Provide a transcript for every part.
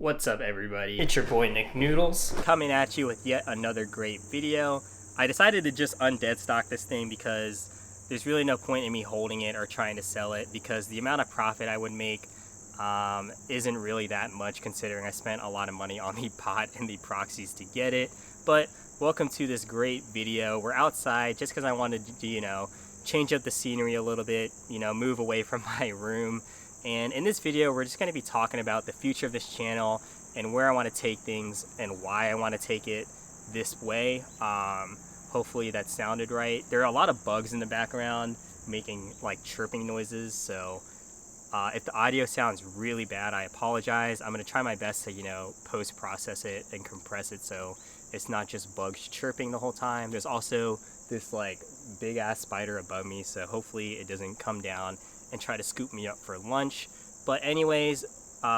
What's up, everybody? It's your boy Nick Noodles coming at you with yet another great video. I decided to just undead stock this thing because there's really no point in me holding it or trying to sell it, because the amount of profit I would make isn't really that much, considering I spent a lot of money on the bot and the proxies to get it. But welcome to this great video. We're outside just because I wanted to, change up the scenery a little bit, move away from my room. And in this video, we're just going to be talking about the future of this channel and where I want to take things and why I want to take it this way. Hopefully that sounded right. There are a lot of bugs in the background making like chirping noises, so if the audio sounds really bad, I apologize. I'm going to try my best to, post-process it and compress it so it's not just bugs chirping the whole time. There's also this like big ass spider above me, so hopefully it doesn't come down and try to scoop me up for lunch. But anyways,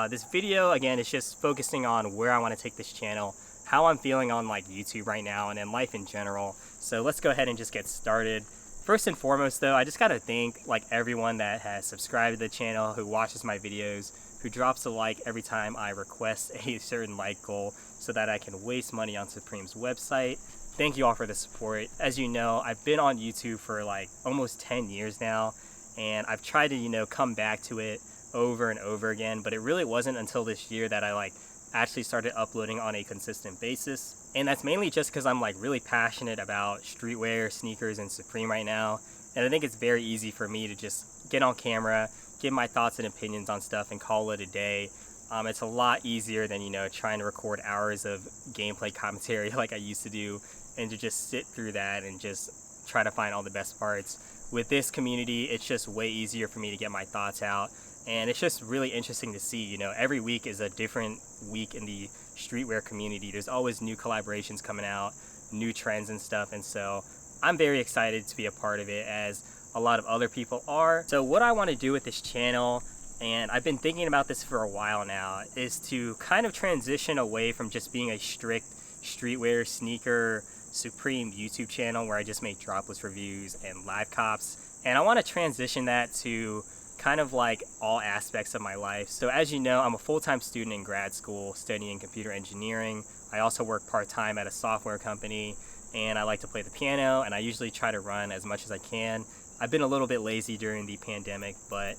this video again is just focusing on where I want to take this channel, how I'm feeling on like YouTube right now, and in life in general. So let's go ahead and just get started. First and foremost though, I just gotta thank like everyone that has subscribed to the channel, who watches my videos, who drops a like every time I request a certain like goal so that I can waste money on Supreme's website. Thank you all for the support. As you know, I've been on YouTube for like almost 10 years now, and I've tried to, come back to it over and over again, but it really wasn't until this year that I actually started uploading on a consistent basis. And that's mainly just because I'm really passionate about streetwear, sneakers, and Supreme right now. And I think it's very easy for me to just get on camera, give my thoughts and opinions on stuff, and call it a day. It's a lot easier than, trying to record hours of gameplay commentary like I used to do, and to just sit through that and just try to find all the best parts. With this community, it's just way easier for me to get my thoughts out, and it's just really interesting to see. Every week is a different week in the streetwear community. There's always new collaborations coming out, new trends and stuff, and so I'm very excited to be a part of it, as a lot of other people are. So what I want to do with this channel, and I've been thinking about this for a while now, is to kind of transition away from just being a strict streetwear, sneaker, Supreme YouTube channel where I just make dropless reviews and live cops, and I want to transition that to kind of like all aspects of my life. So as you know, I'm a full-time student in grad school studying computer engineering. I also work part-time at a software company, and I like to play the piano, and I usually try to run as much as I can. I've been a little bit lazy during the pandemic, but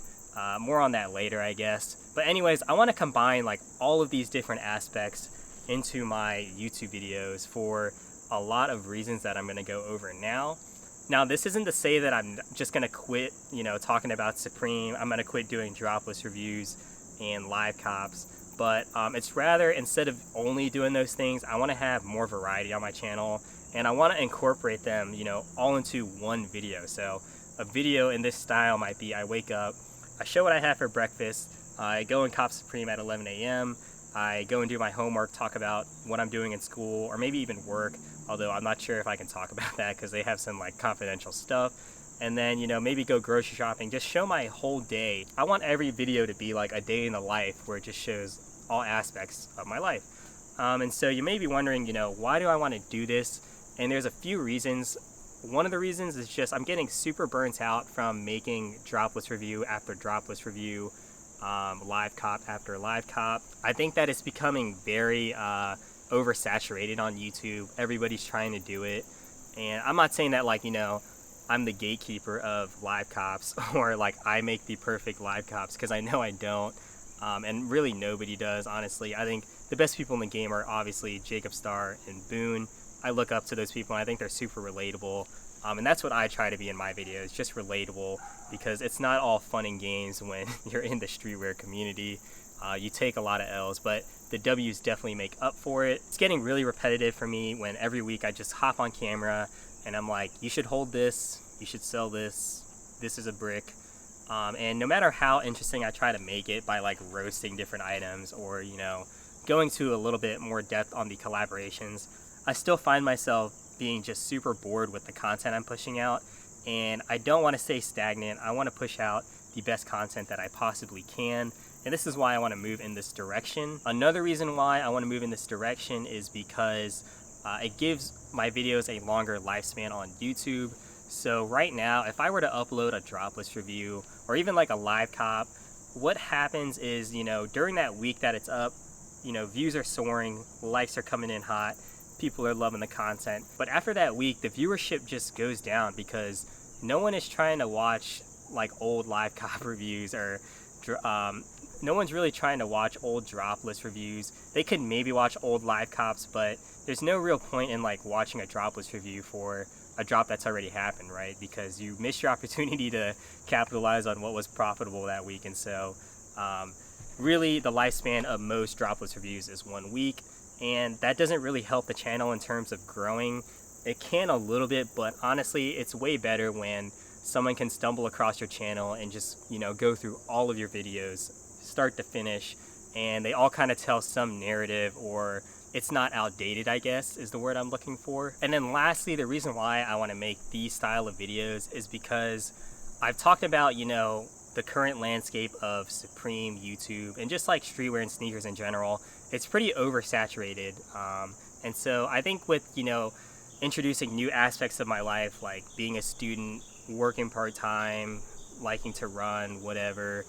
more on that later, I guess. But anyways, I want to combine like all of these different aspects into my YouTube videos for a lot of reasons that I'm going to go over now. Now, this isn't to say that I'm just going to quit, talking about Supreme. I'm going to quit doing dropless reviews and live cops. But it's rather, instead of only doing those things, I want to have more variety on my channel, and I want to incorporate them, all into one video. So a video in this style might be, I wake up, I show what I have for breakfast, I go and cop Supreme at 11 a.m., I go and do my homework, talk about what I'm doing in school, or maybe even work, although I'm not sure if I can talk about that because they have some confidential stuff. And then, maybe go grocery shopping, just show my whole day. I want every video to be like a day in the life where it just shows all aspects of my life. And so you may be wondering, why do I want to do this? And there's a few reasons. One of the reasons is just I'm getting super burnt out from making dropless review after dropless review, live cop after live cop. I think that it's becoming very oversaturated on YouTube. Everybody's trying to do it, and I'm not saying that I'm the gatekeeper of live cops or I make the perfect live cops, because I know I don't, and really nobody does, honestly. I think the best people in the game are obviously Jacob Star and Boone. I look up to those people, and I think they're super relatable. And that's what I try to be in my videos, just relatable, because it's not all fun and games when you're in the streetwear community. You take a lot of L's, but the W's definitely make up for it. It's getting really repetitive for me when every week I just hop on camera and I'm like, you should hold this, you should sell this, this is a brick. And no matter how interesting I try to make it by roasting different items, or going to a little bit more depth on the collaborations, I still find myself being just super bored with the content I'm pushing out, and I don't want to stay stagnant. I want to push out the best content that I possibly can, and this is why I want to move in this direction. Another reason why I want to move in this direction is because it gives my videos a longer lifespan on YouTube. So right now, if I were to upload a dropless review or even a live cop, what happens is, during that week that it's up, views are soaring, likes are coming in hot, people are loving the content. But after that week, the viewership just goes down because no one is trying to watch like old live cop reviews, or no one's really trying to watch old dropless reviews. They could maybe watch old live cops, but there's no real point in like watching a dropless review for a drop that's already happened, right? Because you missed your opportunity to capitalize on what was profitable that week. And so really the lifespan of most dropless reviews is 1 week, and that doesn't really help the channel in terms of growing. It can a little bit, but honestly it's way better when someone can stumble across your channel and just go through all of your videos start to finish, and they all kind of tell some narrative, or it's not outdated, I guess is the word I'm looking for. And then lastly, the reason why I want to make these style of videos is because I've talked about the current landscape of Supreme, YouTube, and just like streetwear and sneakers in general. It's pretty oversaturated, and so I think with introducing new aspects of my life, like being a student, working part-time, liking to run, whatever,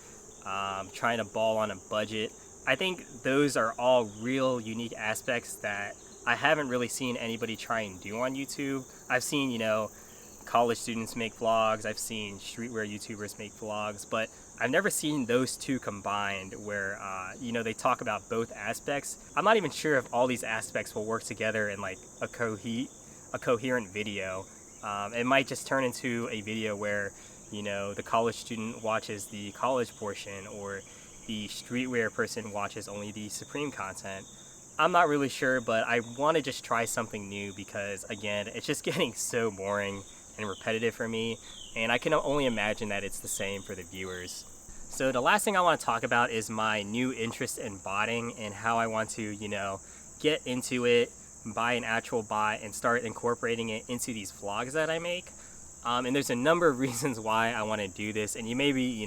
trying to ball on a budget, I think those are all real unique aspects that I haven't really seen anybody try and do on YouTube. I've seen, college students make vlogs, I've seen streetwear YouTubers make vlogs, but I've never seen those two combined where, they talk about both aspects. I'm not even sure if all these aspects will work together in like a coherent video. It might just turn into a video where, the college student watches the college portion, or the streetwear person watches only the Supreme content. I'm not really sure, but I want to just try something new because, again, it's just getting so boring and repetitive for me, and I can only imagine that it's the same for the viewers. So the last thing I want to talk about is my new interest in botting and how I want to, get into it, buy an actual bot, and start incorporating it into these vlogs that I make. And there's a number of reasons why I want to do this, and you may be,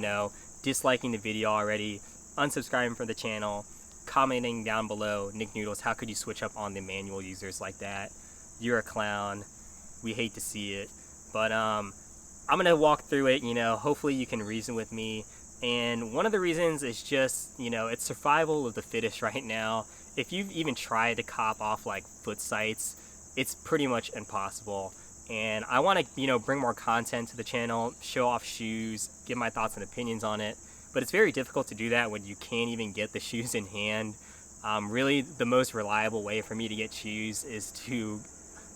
disliking the video already, unsubscribing from the channel, commenting down below, Nick Noodles, how could you switch up on the manual users like that? You're a clown. We hate to see it. But I'm gonna walk through it, hopefully you can reason with me. And one of the reasons is just, it's survival of the fittest right now. If you've even tried to cop off like foot sites, it's pretty much impossible. And I want to, bring more content to the channel, show off shoes, give my thoughts and opinions on it. But it's very difficult to do that when you can't even get the shoes in hand. Really, the most reliable way for me to get shoes is to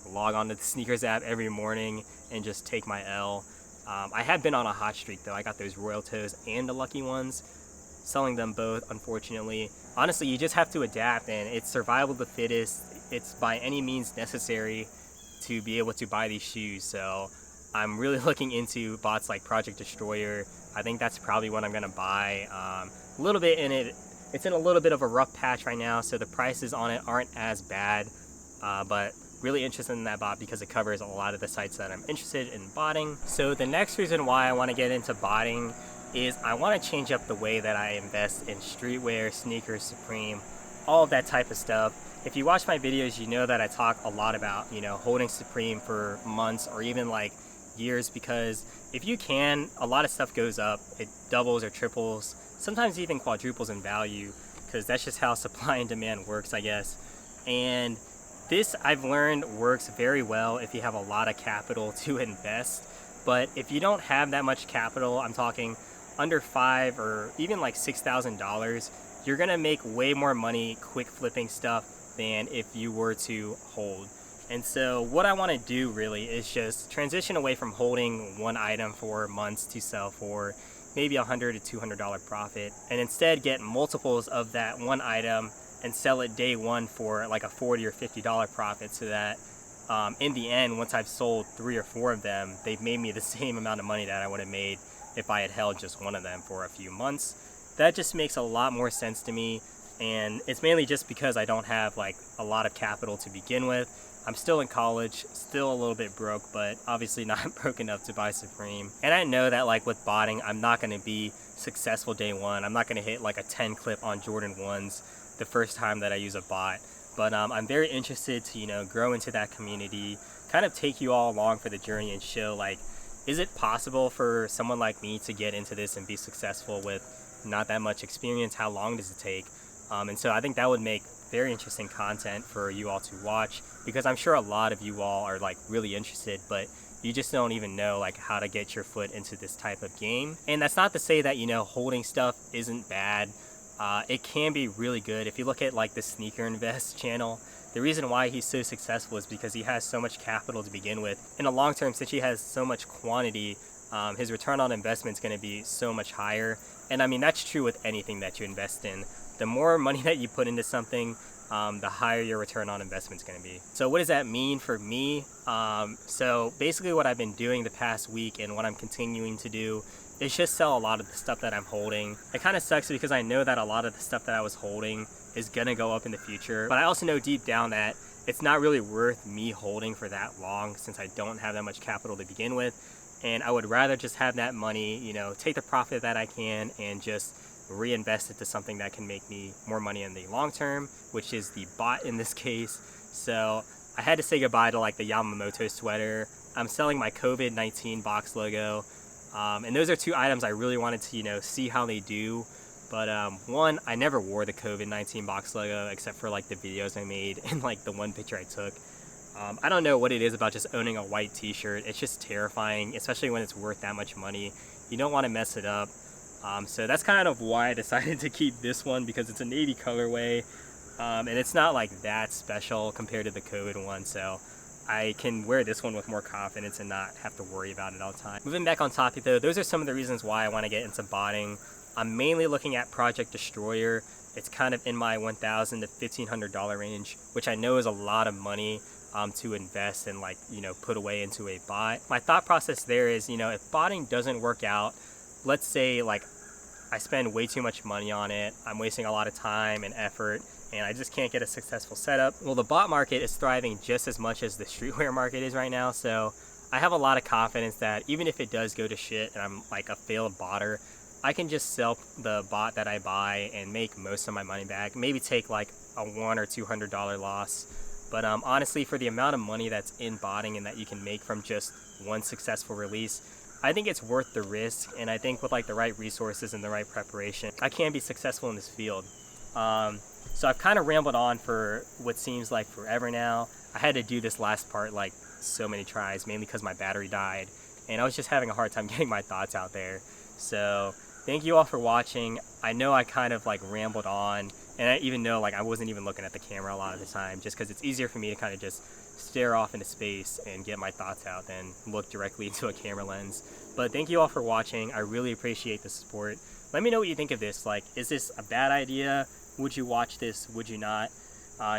log on to the sneakers app every morning and just take my L. I have been on a hot streak though. I got those Royal Toes and the Lucky Ones, selling them both, unfortunately. Honestly, you just have to adapt, and it's survival of the fittest. It's by any means necessary to be able to buy these shoes. So I'm really looking into bots like Project Destroyer. I think that's probably what I'm gonna buy. A little bit in it, it's in a little bit of a rough patch right now, so the prices on it aren't as bad, but really interested in that bot because it covers a lot of the sites that I'm interested in botting. So the next reason why I want to get into botting is I want to change up the way that I invest in streetwear, sneakers, Supreme, all of that type of stuff. If you watch my videos, you know that I talk a lot about, holding Supreme for months or even like years, because if you can, a lot of stuff goes up. It doubles or triples, sometimes even quadruples in value, because that's just how supply and demand works, I guess. And this, I've learned, works very well if you have a lot of capital to invest. But if you don't have that much capital, I'm talking under $5,000 or even like $6,000, you're gonna make way more money quick flipping stuff than if you were to hold. And so what I want to do really is just transition away from holding one item for months to sell for maybe $100 to $200 profit, and instead get multiples of that one item and sell it day one for like a $40 or $50 profit, so that in the end, once I've sold 3 or 4 of them, they've made me the same amount of money that I would have made if I had held just one of them for a few months. That just makes a lot more sense to me, and it's mainly just because I don't have like a lot of capital to begin with. I'm still in college, still a little bit broke, but obviously not broke enough to buy Supreme. And I know that like with botting, I'm not gonna be successful day one. I'm not gonna hit like a 10 clip on Jordan 1s the first time that I use a bot. But I'm very interested to, grow into that community, kind of take you all along for the journey and show like, is it possible for someone like me to get into this and be successful with not that much experience? How long does it take? And so I think that would make very interesting content for you all to watch, because I'm sure a lot of you all are like really interested, but you just don't even know like how to get your foot into this type of game. And that's not to say that, you know, holding stuff isn't bad. It can be really good. If you look at like the Sneaker Invest channel, the reason why he's so successful is because he has so much capital to begin with. In the long term, since he has so much quantity, his return on investment is going to be so much higher. And I mean, that's true with anything that you invest in. The more money that you put into something, the higher your return on investment is going to be. So what does that mean for me? So basically what I've been doing the past week and what I'm continuing to do is just sell a lot of the stuff that I'm holding. It kind of sucks because I know that a lot of the stuff that I was holding is going to go up in the future, but I also know deep down that it's not really worth me holding for that long since I don't have that much capital to begin with. And I would rather just have that money, you know, take the profit that I can and just reinvest it to something that can make me more money in the long term, which is the bot in this case. So I had to say goodbye to like the Yamamoto sweater. I'm selling my COVID-19 box logo. And those are two items I really wanted to, you know, see how they do. But one, I never wore the COVID-19 box logo except for like the videos I made and like the one picture I took. I don't know what it is about just owning a white t-shirt. It's just terrifying, especially when it's worth that much money. You don't want to mess it up. So that's kind of why I decided to keep this one, because it's a navy colorway. And it's not like that special compared to the COVID one. So I can wear this one with more confidence and not have to worry about it all the time. Moving back on topic though, those are some of the reasons why I want to get into botting. I'm mainly looking at Project Destroyer. It's kind of in my $1,000 to $1,500 range, which I know is a lot of money to invest and like, you know, put away into a bot. My thought process there is, you know, if botting doesn't work out, let's say like I spend way too much money on it, I'm wasting a lot of time and effort, and I just can't get a successful setup. Well, the bot market is thriving just as much as the streetwear market is right now, so I have a lot of confidence that even if it does go to shit and I'm like a failed botter, I can just sell the bot that I buy and make most of my money back, maybe take like a $100 or $200 loss. But honestly, for the amount of money that's in botting and that you can make from just one successful release, I think it's worth the risk. And I think with like the right resources and the right preparation, I can be successful in this field. So I've kind of rambled on for what seems like forever now. I had to do this last part like so many tries, mainly because my battery died. And I was just having a hard time getting my thoughts out there. So thank you all for watching. I know I kind of like rambled on, and I even know like I wasn't even looking at the camera a lot of the time, just because it's easier for me to kind of just stare off into space and get my thoughts out than look directly into a camera lens. But thank you all for watching. I really appreciate the support. Let me know what you think of this. Like, is this a bad idea? Would you watch this? Would you not?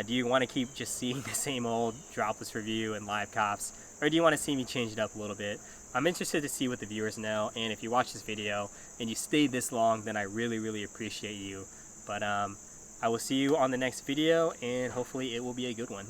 Do you want to keep just seeing the same old dropless review and live cops? Or do you want to see me change it up a little bit? I'm interested to see what the viewers know, and if you watch this video and you stayed this long, then I really, really appreciate you. But I will see you on the next video, and hopefully it will be a good one.